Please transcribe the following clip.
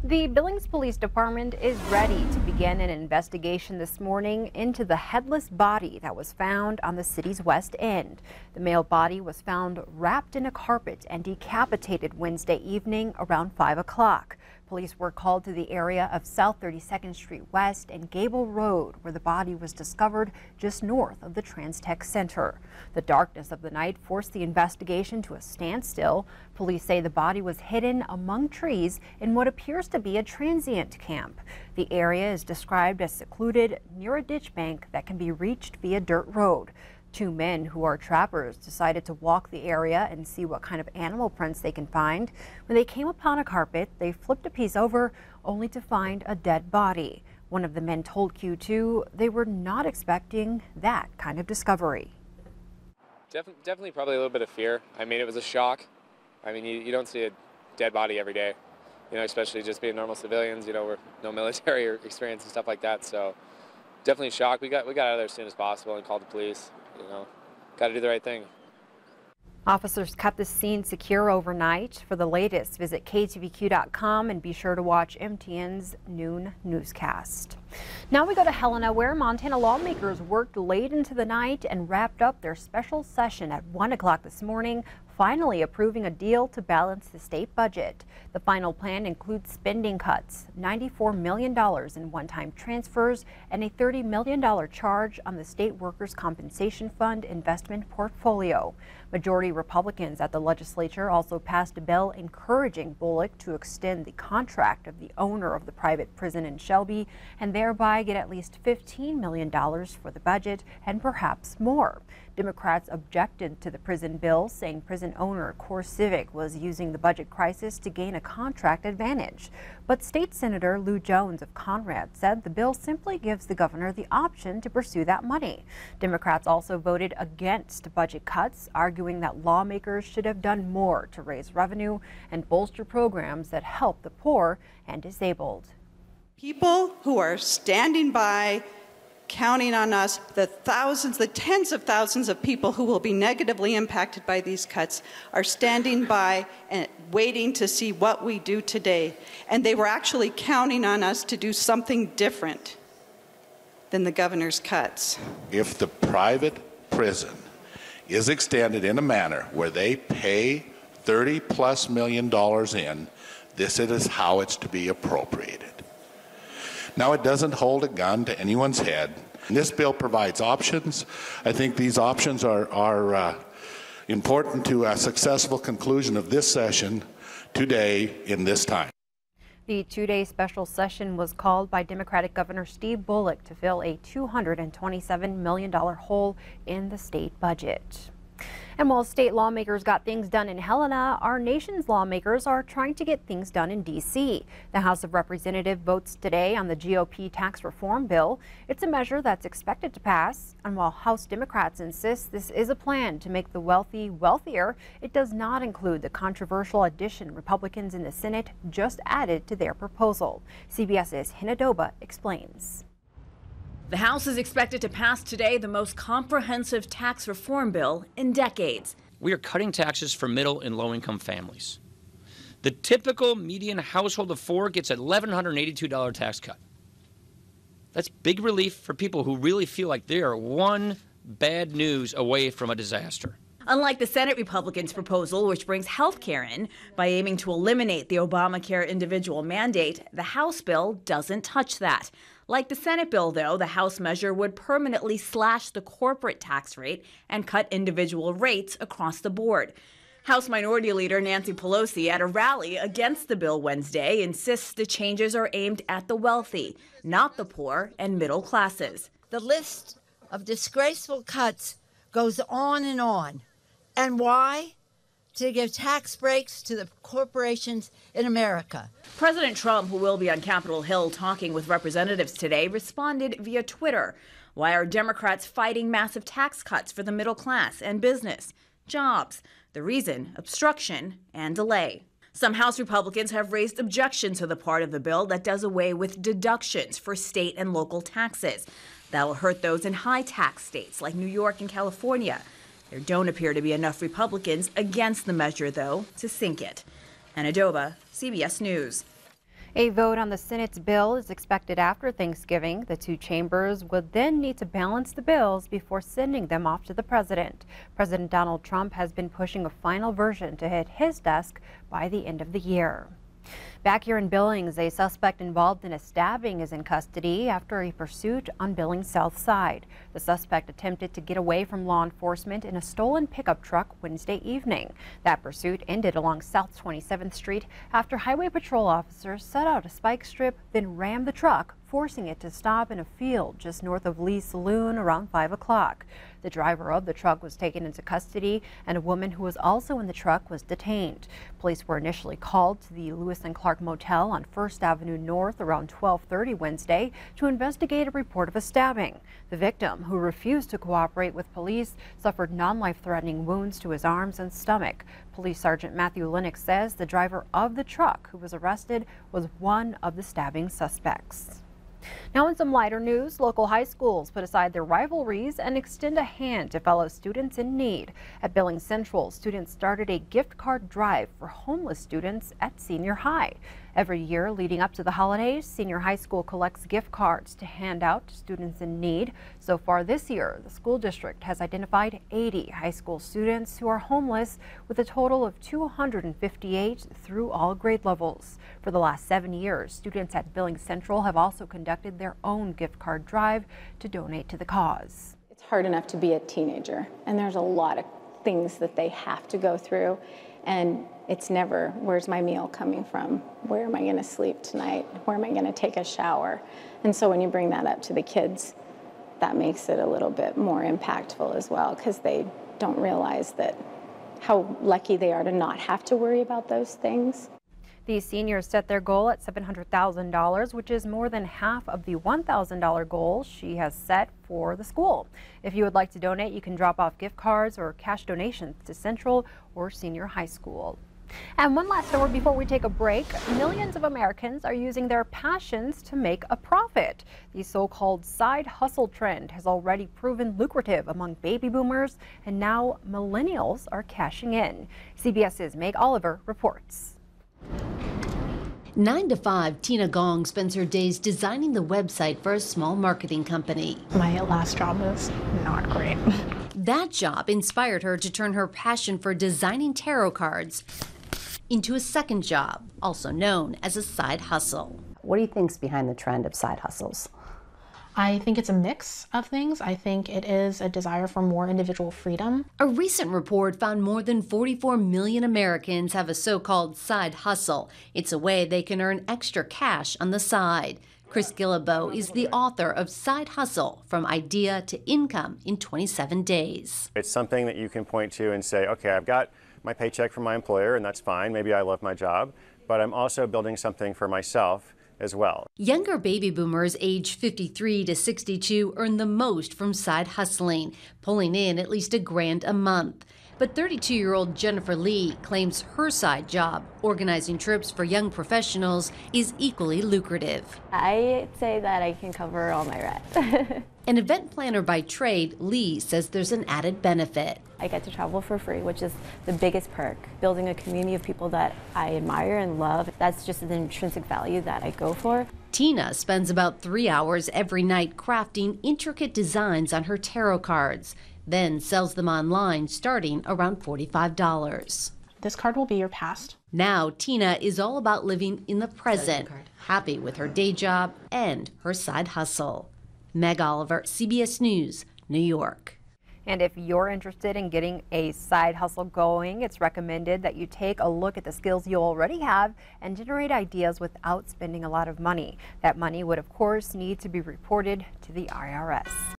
The Billings Police Department is ready to begin an investigation this morning into the headless body that was found on the city's west end. The male body was found wrapped in a carpet and decapitated Wednesday evening around 5 o'clock. Police were called to the area of South 32nd Street West and Gable Road, where the body was discovered just north of the Trans-Tech Center. The darkness of the night forced the investigation to a standstill. Police say the body was hidden among trees in what appears to be a transient camp. The area is described as secluded near a ditch bank that can be reached via dirt road. Two men who are trappers decided to walk the area and see what kind of animal prints they can find. When they came upon a carpet, they flipped a piece over only to find a dead body. One of the men told Q2 they were not expecting that kind of discovery. Definitely probably a little bit of fear. I mean, it was a shock. I mean, you don't see a dead body every day, especially just being normal civilians, we're no military or experience and stuff like that. So definitely shocked. We got out of there as soon as possible and called the police. Got to do the right thing. Officers kept the scene secure overnight. For the latest, visit ktvq.com and be sure to watch MTN's noon newscast. Now we go to Helena, where Montana lawmakers worked late into the night and wrapped up their special session at 1 o'clock this morning, finally approving a deal to balance the state budget. The final plan includes spending cuts, $94 million in one-time transfers, and a $30 million charge on the state workers' compensation fund investment portfolio. Majority Republicans at the legislature also passed a bill encouraging Bullock to extend the contract of the owner of the private prison in Shelby and thereby get at least $15 million for the budget and perhaps more. Democrats objected to the prison bill, saying prison owner CoreCivic was using the budget crisis to gain a contract advantage. But State Senator Lou Jones of Conrad said the bill simply gives the governor the option to pursue that money. Democrats also voted against budget cuts, arguing that lawmakers should have done more to raise revenue and bolster programs that help the poor and disabled. People who are standing by, counting on us, the tens of thousands of people who will be negatively impacted by these cuts are standing by and waiting to see what we do today. And they were actually counting on us to do something different than the governor's cuts. If the private prison is extended in a manner where they pay $30+ million in, this is how it's to be appropriated. Now, it doesn't hold a gun to anyone's head. This bill provides options. I think these options are important to a successful conclusion of this session today in this time. The two-day special session was called by Democratic Governor Steve Bullock to fill a $227 million hole in the state budget. And while state lawmakers got things done in Helena, our nation's lawmakers are trying to get things done in D.C. The House of Representatives votes today on the GOP tax reform bill. It's a measure that's expected to pass. And while House Democrats insist this is a plan to make the wealthy wealthier, it does not include the controversial addition Republicans in the Senate just added to their proposal. CBS's Hinadoba explains. The House is expected to pass today the most comprehensive tax reform bill in decades. We are cutting taxes for middle and low-income families. The typical median household of four gets an $1,182 tax cut. That's big relief for people who really feel like they are one bad news away from a disaster. Unlike the Senate Republicans' proposal, which brings health care in by aiming to eliminate the Obamacare individual mandate, the House bill doesn't touch that. Like the Senate bill, though, the House measure would permanently slash the corporate tax rate and cut individual rates across the board. House Minority Leader Nancy Pelosi, at a rally against the bill Wednesday, insists the changes are aimed at the wealthy, not the poor and middle classes. The list of disgraceful cuts goes on and on. And why? To give tax breaks to the corporations in America. President Trump, who will be on Capitol Hill talking with representatives today, responded via Twitter. Why are Democrats fighting massive tax cuts for the middle class and business? Jobs. The reason, obstruction and delay. Some House Republicans have raised objections to the part of the bill that does away with deductions for state and local taxes. That will hurt those in high tax states like New York and California. There don't appear to be enough Republicans against the measure, though, to sink it. Hinadoba, CBS News. A vote on the Senate's bill is expected after Thanksgiving. The two chambers would then need to balance the bills before sending them off to the president. President Donald Trump has been pushing a final version to hit his desk by the end of the year. Back here in Billings, a suspect involved in a stabbing is in custody after a pursuit on Billings South Side. The suspect attempted to get away from law enforcement in a stolen pickup truck Wednesday evening. That pursuit ended along South 27th Street after Highway Patrol officers set out a spike strip, then rammed the truck, forcing it to stop in a field just north of Lee's Saloon around 5 o'clock. The driver of the truck was taken into custody, and a woman who was also in the truck was detained. Police were initially called to the Lewis and Clark Motel on 1st Avenue North around 12:30 Wednesday to investigate a report of a stabbing. The victim, who refused to cooperate with police, suffered non-life-threatening wounds to his arms and stomach. Police Sergeant Matthew Lennox says the driver of the truck who was arrested was one of the stabbing suspects. Now in some lighter news, local high schools put aside their rivalries and extend a hand to fellow students in need. At Billings Central, students started a gift card drive for homeless students at Senior High. Every year leading up to the holidays, Senior High School collects gift cards to hand out to students in need. So far this year, the school district has identified 80 high school students who are homeless, with a total of 258 through all grade levels. For the last 7 years, students at Billings Central have also conducted their own gift card drive to donate to the cause. It's hard enough to be a teenager, and there's a lot of things that they have to go through, and it's never, where's my meal coming from? Where am I going to sleep tonight? Where am I going to take a shower? And so when you bring that up to the kids, that makes it a little bit more impactful as well, because they don't realize that how lucky they are to not have to worry about those things. These seniors set their goal at $700,000, which is more than half of the $1,000 goal she has set for the school. If you would like to donate, you can drop off gift cards or cash donations to Central or Senior High School. And one last story before we take a break. Millions of Americans are using their passions to make a profit. The so-called side hustle trend has already proven lucrative among baby boomers, and now millennials are cashing in. CBS's Meg Oliver reports. 9 to 5, Tina Gong spends her days designing the website for a small marketing company. My last job was not great. That job inspired her to turn her passion for designing tarot cards into a second job, also known as a side hustle. What do you think's behind the trend of side hustles? I think it's a mix of things. I think it is a desire for more individual freedom. A recent report found more than 44 million Americans have a so-called side hustle. It's a way they can earn extra cash on the side. Chris Gillibo is the author of Side Hustle, From Idea to Income in 27 Days. It's something that you can point to and say, okay, I've got my paycheck from my employer, and that's fine. Maybe I love my job, but I'm also building something for myself as well. Younger baby boomers age 53 to 62 earn the most from side hustling, pulling in at least $1,000 a month. But 32-year-old Jennifer Lee claims her side job, organizing trips for young professionals, is equally lucrative. I say that I can cover all my rent. An event planner by trade, Lee says there's an added benefit. I get to travel for free, which is the biggest perk. Building a community of people that I admire and love, that's just an intrinsic value that I go for. Tina spends about 3 hours every night crafting intricate designs on her tarot cards, then sells them online starting around $45. This card will be your past. Now Tina is all about living in the present, happy with her day job and her side hustle. Meg Oliver, CBS News, New York. And if you're interested in getting a side hustle going, it's recommended that you take a look at the skills you already have and generate ideas without spending a lot of money. That money would, of course, need to be reported to the IRS.